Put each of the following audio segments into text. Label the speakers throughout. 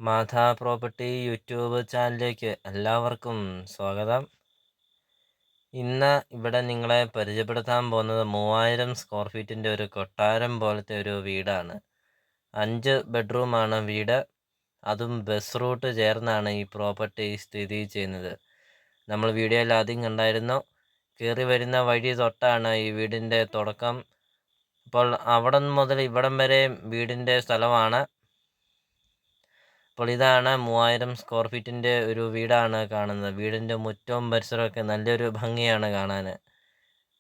Speaker 1: മാധാ property YouTube ചാനലിലേക്ക് എല്ലാവർക്കും സ്വാഗതം. ഇന്ന് ഇവിടെ നിങ്ങളെ പരിചയപ്പെടുത്താൻ പോകുന്നത് 3000 സ്ക്വയർ ഫീറ്റിൻ്റെ ഒരു കൊട്ടാരം പോലത്തെ ഒരു വീടാണ്. 5 ബെഡ്റൂമാണ് വീട്. അതും ബസ് റൂട്ട് ചേർന്നാണ് ഈ പ്രോപ്പർട്ടി സ്ഥിതി ചെയ്യുന്നത്. നമ്മൾ വീഡിയോയിൽ ആദ്യം കണ്ടായിരുന്നു. കയറി വരുന്ന വഴി തൊട്ടാണ് ഈ വീടിൻ്റെ തുടക്കം. അപ്പോൾ അവിടെ മുതൽ ഇവിടം വരെ വീടിൻ്റെ സ്ഥലമാണ്. അപ്പോൾ ഇതാണ് 3000 സ്ക്വയർ ഫീറ്റിൻ്റെ ഒരു വീടാണ് കാണുന്നത്. വീടിൻ്റെ മുറ്റവും പരിസരമൊക്കെ നല്ലൊരു ഭംഗിയാണ് കാണാൻ.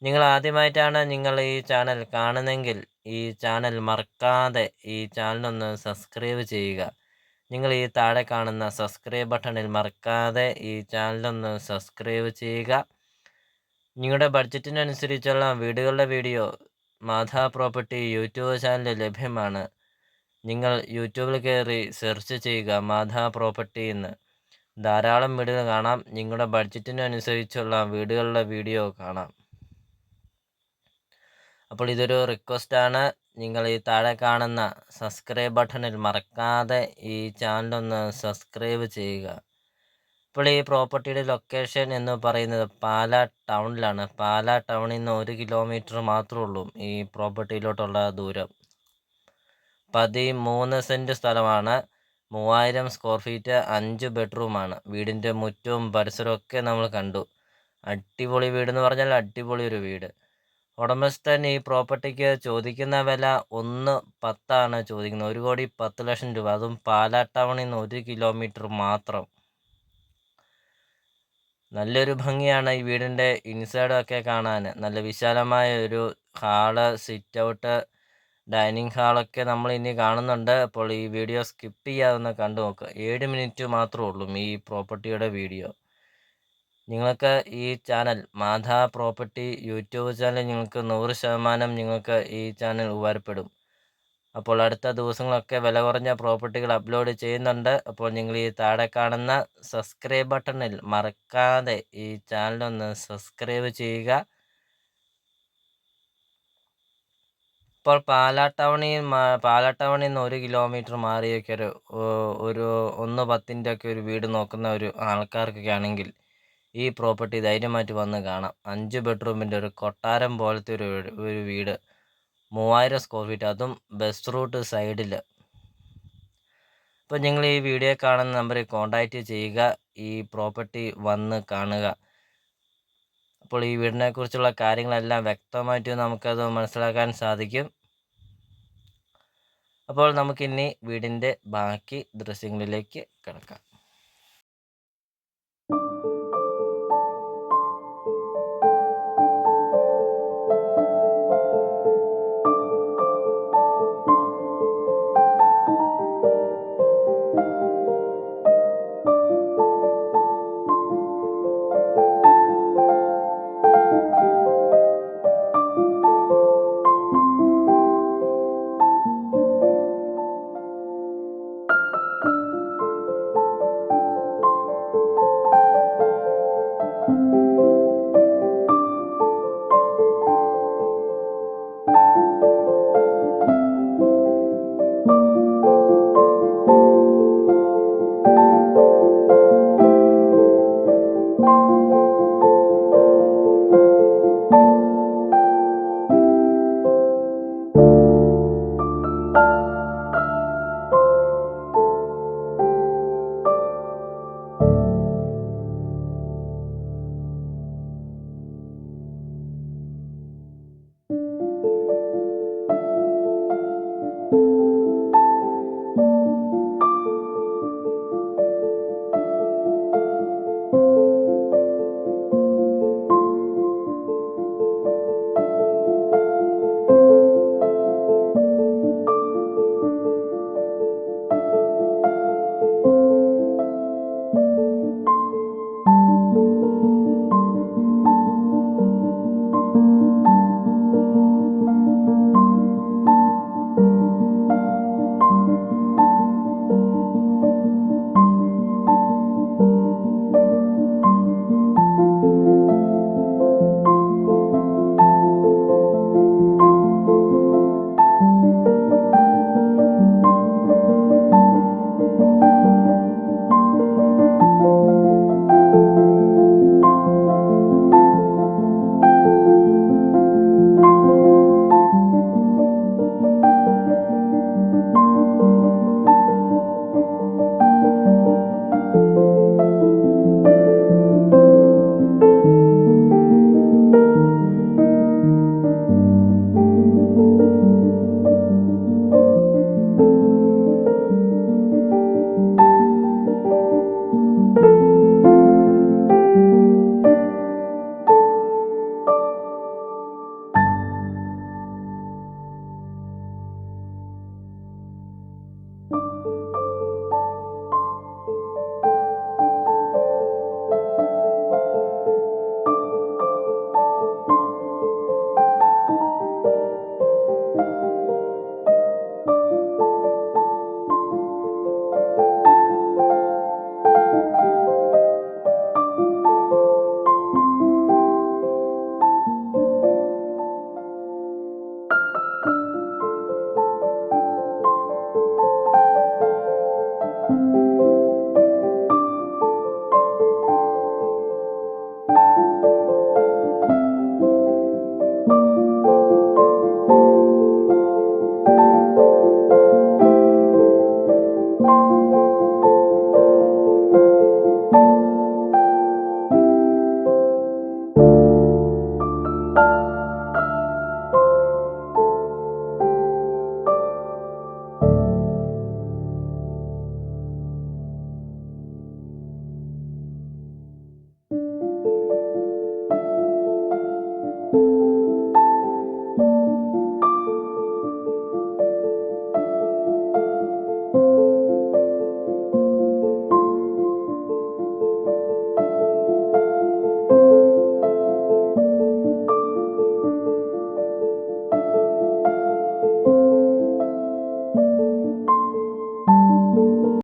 Speaker 1: നിങ്ങൾ ആദ്യമായിട്ടാണ് നിങ്ങൾ ഈ ചാനൽ കാണുന്നതെങ്കിൽ ഈ ചാനൽ മറക്കാതെ ഈ ചാനലൊന്ന് സബ്സ്ക്രൈബ് ചെയ്യുക. നിങ്ങൾ ഈ താഴെ കാണുന്ന സബ്സ്ക്രൈബ് ബട്ടണിൽ മറക്കാതെ ഈ ചാനലൊന്ന് സബ്സ്ക്രൈബ് ചെയ്യുക. നിങ്ങളുടെ ബഡ്ജറ്റിനനുസരിച്ചുള്ള വീടുകളുടെ വീഡിയോ മാധാ പ്രോപ്പർട്ടി യൂട്യൂബ് ചാനലിൽ ലഭ്യമാണ്. നിങ്ങൾ യൂട്യൂബിൽ കയറി സെർച്ച് ചെയ്യുക മാധാ പ്രോപ്പർട്ടി എന്ന്. ധാരാളം വീടുകൾ കാണാം. നിങ്ങളുടെ ബഡ്ജറ്റിനനുസരിച്ചുള്ള വീടുകളുടെ വീഡിയോ കാണാം. അപ്പോൾ ഇതൊരു റിക്വസ്റ്റാണ്. നിങ്ങൾ ഈ താഴെ കാണുന്ന സബ്സ്ക്രൈബ് ബട്ടണിൽ മറക്കാതെ ഈ ചാനലൊന്ന് സബ്സ്ക്രൈബ് ചെയ്യുക. ഇപ്പോൾ ഈ പ്രോപ്പർട്ടിയുടെ ലൊക്കേഷൻ എന്ന് പറയുന്നത് പാലാ ടൗണിലാണ്. പാലാ ടൗണിൽ നിന്ന് 1 കിലോമീറ്റർ മാത്രമേ ഉള്ളൂ ഈ പ്രോപ്പർട്ടിയിലോട്ടുള്ള ദൂരം. 13 സെൻറ്റ് സ്ഥലമാണ്. 3000 സ്ക്വയർ ഫീറ്റ്, 5 ബെഡ്റൂമാണ്. വീടിൻ്റെ മുറ്റവും പരിസരവും ഒക്കെ നമ്മൾ കണ്ടു. അടിപൊളി വീടെന്ന് പറഞ്ഞാൽ അടിപൊളി ഒരു വീട്. ഉടമസ്ഥൻ ഈ പ്രോപ്പർട്ടിക്ക് ചോദിക്കുന്ന വില 1,10 ചോദിക്കുന്നത്. 1,10,00,000 രൂപ. അതും പാലാ ടൗണിൽ നിന്ന് 1 കിലോമീറ്റർ മാത്രം. നല്ലൊരു ഭംഗിയാണ് ഈ വീടിൻ്റെ ഇൻസൈഡൊക്കെ കാണാൻ. നല്ല വിശാലമായ ഒരു ഹാള്, സിറ്റ് ഔട്ട്, ഡൈനിങ് ഹാളൊക്കെ നമ്മൾ ഇനി കാണുന്നുണ്ട്. അപ്പോൾ ഈ വീഡിയോ സ്കിപ്പ് ചെയ്യാതെ ഒന്ന് കണ്ടു നോക്കുക. 7 മിനിറ്റ് മാത്രമേ ഉള്ളൂ ഈ പ്രോപ്പർട്ടിയുടെ വീഡിയോ. നിങ്ങൾക്ക് ഈ ചാനൽ മാധാ പ്രോപ്പർട്ടി യൂട്യൂബ് ചാനൽ നിങ്ങൾക്ക് 100% നിങ്ങൾക്ക് ഈ ചാനൽ ഉപകാരപ്പെടും. അപ്പോൾ അടുത്ത ദിവസങ്ങളൊക്കെ വില കുറഞ്ഞ പ്രോപ്പർട്ടികൾ അപ്ലോഡ് ചെയ്യുന്നുണ്ട്. അപ്പോൾ നിങ്ങൾ ഈ താഴെ കാണുന്ന സബ്സ്ക്രൈബ് ബട്ടണിൽ മറക്കാതെ ഈ ചാനലൊന്ന് സബ്സ്ക്രൈബ് ചെയ്യുക. ഇപ്പോൾ പാലാ ടൗണിൽ നിന്ന് 1 കിലോമീറ്റർ മാറിയൊക്കെ ഒരു 1,10 ഒക്കെ ഒരു വീട് നോക്കുന്ന ഒരു ആൾക്കാർക്കൊക്കെ ആണെങ്കിൽ ഈ പ്രോപ്പർട്ടി ധൈര്യമായിട്ട് വന്ന് കാണാം. 5 ബെഡ്റൂമിൻ്റെ ഒരു കൊട്ടാരം പോലത്തെ ഒരു വീട്, 3000 സ്ക്വയർ ഫീറ്റ്, അതും ബസ് റൂട്ട് സൈഡിൽ. അപ്പോൾ നിങ്ങൾ ഈ വീഡിയോ കാണുന്ന നമ്പറിൽ കോൺടാക്റ്റ് ചെയ്യുക. ഈ പ്രോപ്പർട്ടി വന്ന് കാണുക. അപ്പോൾ ഈ വീടിനെക്കുറിച്ചുള്ള കാര്യങ്ങളെല്ലാം വ്യക്തമായിട്ട് നമുക്കത് മനസ്സിലാക്കാൻ സാധിക്കും. അപ്പോൾ നമുക്കിനി വീടിൻ്റെ ബാക്കി ദൃശ്യങ്ങളിലേക്ക് കിടക്കാം.